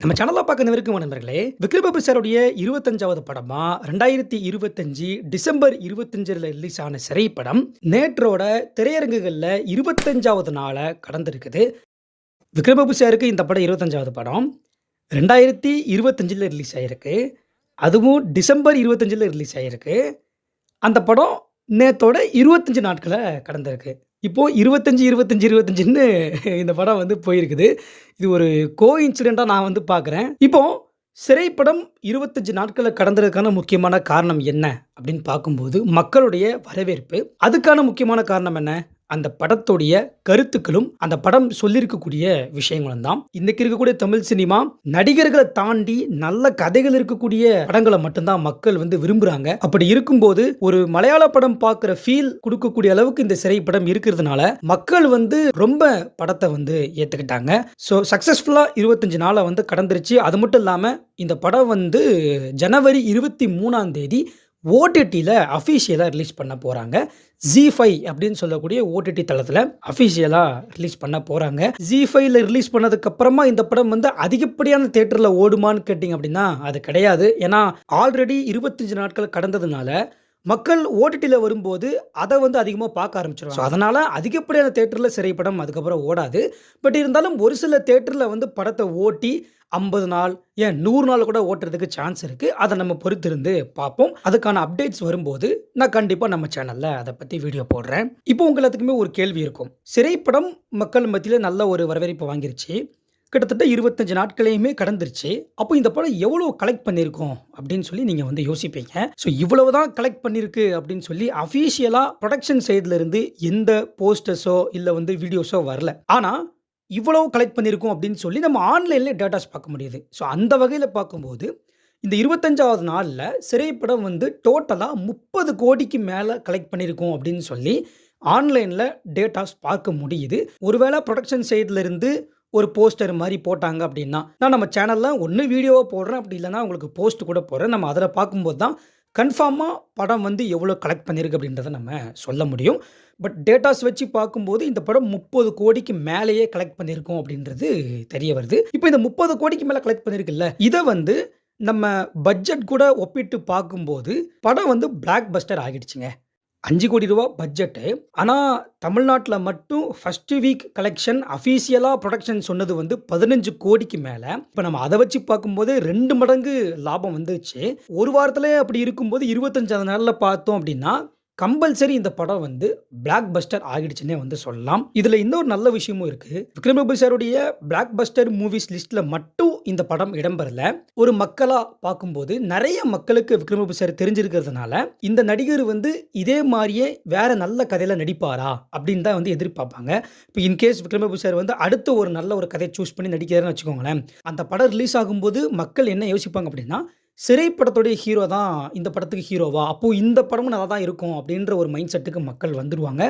நம்ம சேனல்ல பார்க்க நண்பர்களே, விக்ரம் பிரபு சாருடைய 25வது படமா 2025 டிசம்பர் 25ல ரிலீஸ் ஆன சிறை படம், நேற்றோட திரையரங்குகள்ல 25வது நாள கடந்திருக்குது. விக்ரம் பிரபு சாருக்கு இந்த படம் 25வது படம். 2025ல ரிலீஸ் ஆயிருக்கு. அதுவும் டிசம்பர் 25ல ரிலீஸ் ஆயிருக்கு. அந்த படம் நேத்தோட 25 நாட்கள கடந்திருக்கு. இப்போ 25, 25, 25ன்னு இந்த படம் போயிருக்குது. இது ஒரு கோஇன்சிடென்ட்டா நான் பார்க்குறேன். இப்போ சிறைப்படம் 25 நாட்கள கடந்ததுக்கான முக்கியமான காரணம் என்ன? அப்படின்னு பார்க்கும்போது, மக்களுடைய வரவேற்பு. அதுக்கான முக்கியமான காரணம் என்ன? அந்த படத்துடைய கருத்துக்களும், அந்த படம் சொல்லியிருக்கக்கூடிய விஷயங்களும் தான். இன்னைக்கு இருக்கக்கூடிய தமிழ் சினிமா, நடிகர்கள தாண்டி நல்ல கதைகள் இருக்கக்கூடிய படங்கள மட்டும் தான் மக்கள் விரும்புறாங்க. அப்படி இருக்கும்போது, ஒரு மலையாள படம் பார்க்குற ஃபீல் குடுக்கக்கூடிய அளவுக்கு இந்த திரைப்படம் இருக்கிறதுனால, மக்கள் ரொம்ப படத்த ஏத்துக்கிட்டாங்க. ஸோ சக்சஸ்ஃபுல்லா 25 நாள கடந்துருச்சு. அது மட்டும் இல்லாம, இந்த படம் ஜனவரி 23ஆம் தேதி ஓடிடில அஃபிஷியலா ரிலீஸ் பண்ண போறாங்க. ZEE5 அப்படின்னு சொல்லக்கூடிய ஓடிடி தளத்துல அஃபிஷியலா ரிலீஸ் பண்ண போறாங்க. ZEE5ல ரிலீஸ் பண்ணதுக்கு அப்புறமா இந்த படம் அதிகப்படியான தியேட்டர்ல ஓடுமான்னு கேட்டீங்க அப்படின்னா, அது கிடையாது. ஏன்னா ஆல்ரெடி 25 நாட்கள் கடந்ததுனால மக்கள் ஓடிடில வரும்போது அத அதிகமா பார்க்க ஆரம்பிச்சுருவாங்க. ஸோ அதனால அதிகப்படியான தியேட்டர்ல திரைப்படம் அதுக்கப்புறம் ஓடாது. பட் இருந்தாலும் ஒரு சில தியேட்டர்ல படத்த ஓட்டி 50 நாள், ஏன் 100 நாள் கூட ஓட்டுறதுக்கு சான்ஸ் இருக்கு. அத நம்ம பொறுத்திருந்து பார்ப்போம். அதுக்கான அப்டேட்ஸ் வரும்போது நான் கண்டிப்பா நம்ம சேனல்ல அத பத்தி வீடியோ போடுறேன். இப்போ உங்க எல்லாத்துக்குமே ஒரு கேள்வி இருக்கும். திரைப்படம் மக்கள் மத்தியில நல்ல ஒரு வரவேற்பு வாங்கிருச்சு. கிட்டத்தட்ட 25 நாட்களையுமே கடந்துருச்சு. அப்போ இந்த படம் எவ்வளோ கலெக்ட் பண்ணியிருக்கும் அப்படின்னு சொல்லி நீங்க யோசிப்பீங்க. ஸோ இவ்வளவு தான் கலெக்ட் பண்ணியிருக்கு அப்படின்னு சொல்லி அஃபிஷியலா புரொடக்ஷன் சைட்ல இருந்து எந்த போஸ்டர்ஸோ இல்ல வீடியோஸோ வரல. ஆனா இவ்வளவு கலெக்ட் பண்ணியிருக்கும் அப்படின்னு சொல்லி நம்ம ஆன்லைன்ல டேட்டாஸ் பார்க்க முடியுது. ஸோ அந்த வகையில பார்க்கும்போது இந்த 25வது நாள்ல திரைப்படம் டோட்டலா 30 கோடிக்கு மேல கலெக்ட் பண்ணியிருக்கும் அப்படின்னு சொல்லி ஆன்லைன்ல டேட்டாஸ் பார்க்க முடியுது. ஒருவேளை புரொடக்ஷன் சைட்ல இருந்து ஒரு போஸ்டர் மாரி போட்டாங்க அப்படின்னா, நான் நம்ம சேனல்ல ஒண்ணு வீடியோவா போடுறேன். அப்படி இல்லன்னா உங்களுக்கு போஸ்ட் கூட போடுறேன். நம்ம அதில பார்க்கும்போது தான் கன்ஃபார்மா படம் எவ்வளோ கலெக்ட் பண்ணியிருக்கு அப்படின்றத நம்ம சொல்ல முடியும். பட் டேட்டாஸ் வச்சு பார்க்கும்போது இந்த படம் 30 கோடிக்கு மேலேயே கலெக்ட் பண்ணியிருக்கும் அப்படின்றது தெரிய வருது. இப்போ இந்த 30 கோடிக்கு மேல கலெக்ட் பண்ணியிருக்குல்ல, இத நம்ம பட்ஜெட் கூட ஒப்பிட்டு பார்க்கும்போது படம் பிளாக் பஸ்டர் ஆகிடுச்சுங்க. ரூ. 5,00,00,000 பட்ஜெட்டு. ஆனா, தமிழ்நாட்ல மட்டும் ஃபர்ஸ்ட் வீக் கலெக்ஷன் அஃபிஷியலா புரொடக்ஷன் சொன்னது 15 கோடிக்கு மேல. இப்ப நம்ம அத வச்சு பார்க்கும்போது 2 மடங்கு லாபம் வந்துருச்சு. ஒரு வாரத்திலே அப்படி இருக்கும்போது 25 நாள்ல பார்த்தோம் அப்படின்னா, கம்பல்சரி இந்த படம் பிளாக் பஸ்டர் ஆகிடுச்சுன்னே சொல்லலாம். இதுல இன்னொரு நல்ல விஷயமும் இருக்கு. விக்ரம் பிரபு சாருடைய பிளாக் பஸ்டர் மூவிஸ் லிஸ்ட்ல மட்டும் இந்த படம் இடம்பெறல. ஒரு மக்களா பார்க்கும்போது நெறைய மக்களுக்கு விக்ரம் பிரபு சார் தெரிஞ்சிருக்கிறதுனால, இந்த நடிகர் இதே மாரியே வேற நல்ல கதையில நடிப்பாரா? அப்படின்னு தான் எதிர்பார்ப்பாங்க. இப்ப இன்கேஸ் விக்ரம் பிரபு சார் அடுத்து ஒரு நல்ல ஒரு கதைய சூஸ் பண்ணி நடிக்கிறாருன்னு வச்சுக்கோங்களேன். அந்த படம் ரிலீஸ் ஆகும்போது மக்கள் என்ன யோசிப்பாங்க அப்படின்னா, சிறை படத்துடைய ஹீரோ தான் இந்த படத்துக்கு ஹீரோவா? அப்போ இந்த படமும் நல்லா தான் இருக்கும் அப்படின்ற ஒரு மைண்ட் செட்டுக்கு மக்கள் வந்துருவாங்க.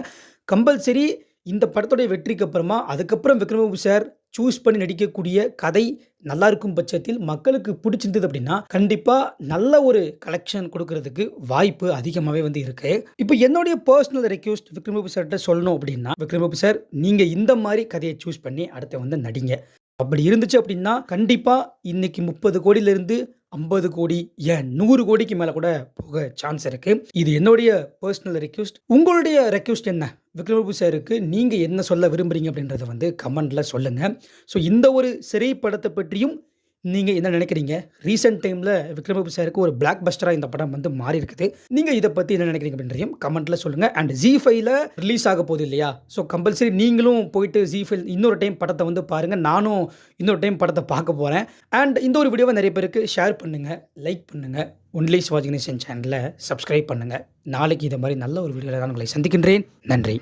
கம்பல்சரி இந்த படத்துடைய வெற்றிக்கு அப்புறமா, அதுக்கப்புறம் விக்ரம் பிரபு சார் சூஸ் பண்ணி நடிக்கக்கூடிய கதை நல்லா இருக்கும் பட்சத்தில் மக்களுக்கு பிடிச்சிருந்தது அப்படின்னா, கண்டிப்பா நல்ல ஒரு கலெக்ஷன் குடுக்குறதுக்கு வாய்ப்பு அதிகமாவே இருக்கு. இப்போ என்னுடைய பெர்சனல் ரிக்வெஸ்ட் விக்ரம் பிரபு சார்ட்ட சொல்லணும் அப்படின்னா, விக்ரம் பிரபு சார் நீங்க இந்த மாரி கதைய சூஸ் பண்ணி அடுத்து நடிங்க. அப்படி இருந்துச்சு அப்படின்னா, கண்டிப்பா இன்னைக்கு 30 கோடியிலிருந்து 50 கோடி, ஏன் 100 கோடிக்கு மேல கூட போக சான்ஸ் இருக்கு. இது என்னுடைய பெர்சனல் ரிக்வெஸ்ட். உங்களுடைய ரிக்வெஸ்ட் என்ன? விக்ரம் பிரபு சாருக்கு நீங்க என்ன சொல்ல விரும்புறீங்க அப்படின்றத கமெண்ட்ல சொல்லுங்க. ஸோ இந்த ஒரு சிறை படத்த பற்றியும் நீங்க என்ன நினைக்கிறீங்க? ரீசென்ட் டைம்ல விக்ரம் பிரபு சாருக்கு ஒரு பிளாக் பஸ்டரா இந்த படம் மாறி இருக்குது. நீங்க இத பத்தி என்ன நினைக்கிறீங்க அப்படின்றதையும் கமெண்ட்ல சொல்லுங்க. அண்ட் ZEE5ல ரிலீஸ் ஆக போகுது இல்லையா? ஸோ கம்பல்சரி நீங்களும் போயிட்டு ZEE5 இன்னொரு டைம் படத்த பாருங்க. நானும் இன்னொரு டைம் படத்த பார்க்க போறேன். அண்ட் இந்த ஒரு வீடியோவ நிறைய பேருக்கு ஷேர் பண்ணுங்க, லைக் பண்ணுங்க. ஒன்லி சிவாஜி கணேசன் சேனல சப்ஸ்கிரைப் பண்ணுங்க. நாளைக்கு இத மாரி நல்ல ஒரு வீடியோல நான் உங்களை சந்திக்கின்றேன். நன்றி.